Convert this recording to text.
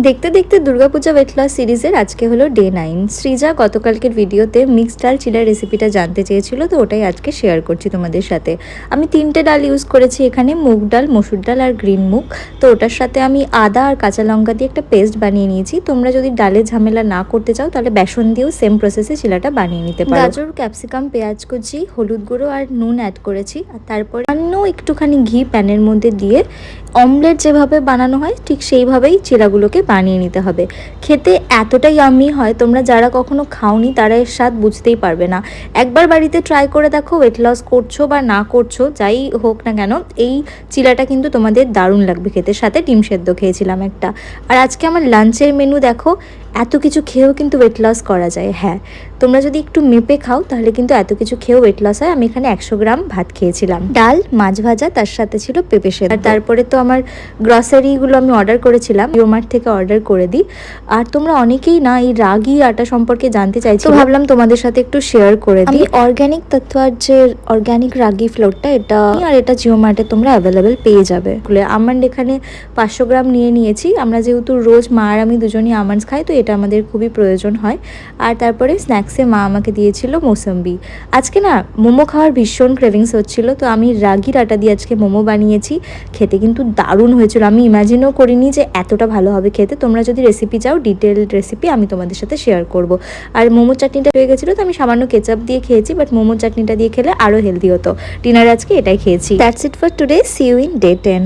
দেখতে দেখতে Durga Puja weight loss সিরিজের আজকে হলো ডে 9। সৃজা গতকালকের ভিডিওতে মিক্সড ডাল চিলার রেসিপিটা জানতে চেয়েছিল, তো ওটাই আজকে শেয়ার করছি তোমাদের সাথে। আমি 3টে ডাল ইউজ করেছি এখানে, মুগ ডাল, মসুর ডাল আর গ্রিন মুগ। তো ওটার সাথে আমি আদা আর কাঁচা লঙ্কা দিয়ে একটা পেস্ট বানিয়ে নিয়েছি। তোমরা যদি ডালের ঝামেলা না করতে চাও তাহলে বেসন দিয়েও সেম প্রসেসে চিলাটা বানিয়ে নিতে পারো। গাজর, ক্যাপসিকাম, পেঁয়াজ কুচি, হলুদ গুঁড়ো আর নুন অ্যাড করেছি। আর তারপর একটুখানি ঘি প্যানের মধ্যে দিয়ে অমলেট যেভাবে বানানো হয় ঠিক সেইভাবেই চিড়াগুলোকে বানিয়ে নিতে হবে। খেতে এতটাই ইয়াম্মি হয়, তোমরা যারা কখনো খাওনি তারা এর স্বাদ বুঝতেই পারবে না। একবার বাড়িতে ট্রাই করে দেখো, ওয়েট লস করছো বা না করছো যাই হোক না কেন, এই চিড়াটা কিন্তু তোমাদের দারুণ লাগবে খেতে। সাথে ডিম সেদ্ধ খেয়েছিলাম একটা। আর আজকে আমার লাঞ্চের মেনু দেখো, এত কিছু খেয়েও কিন্তু ওয়েট লস করা যায়। হ্যাঁ, তোমরা যদি একটু মেপে খাও তাহলে কিন্তু এত কিছু খেয়েও ওয়েট লস হয়। আমি এখানে 100 গ্রাম ভাত খেয়েছিলাম, ডাল, মাছ ভাজা, তার সাথে ছিল পেঁপে সেদ্ধ। আর তারপরে তো আমার গ্রসারিগুলো আমি অর্ডার করেছিলাম, জিওমার্ট থেকে অর্ডার করে দিই। আর তোমরা অনেকেই না এই রাগি আটা সম্পর্কে জানতে চাইছো, তো ভাবলাম তোমাদের সাথে একটু শেয়ার করে দিই। অর্গ্যানিক তত্ত্ব আর যে অর্গ্যানিক রাগি ফ্লোরটা, এটা জিওমার্টে তোমরা অ্যাভেলেবেল পেয়ে যাবে। আমন্ড এখানে 500 গ্রাম নিয়ে নিয়েছি। আমরা যেহেতু রোজ মা আর আমি দুজনই আমন্ডস খাই, তো এটা আমাদের খুবই প্রয়োজন হয়। আর তারপরে স্ন্যাক্সে মা আমাকে দিয়েছিল মৌসম্বি। আজকে না মোমো খাওয়ার ভীষণ ক্রেভিংস হচ্ছিল, তো আমি রাগির আটা দিয়ে আজকে মোমো বানিয়েছি। খেতে কিন্তু দারুণ হয়েছিল, আমি ইমাজিনও করিনি যে এতটা ভালো হবে খেতে। তোমরা যদি রেসিপি চাও, ডিটেলড রেসিপি আমি তোমাদের সাথে শেয়ার করব। আর মোমো চাটনিটা হয়ে গেছিলো, তো আমি সামান্য কেচাপ দিয়ে খেয়েছি, বাট মোমো চাটনিটা দিয়ে খেলে আরও হেলদি হতো। ডিনারে আজকে এটাই খেয়েছি। That's it for today, see you in day 10।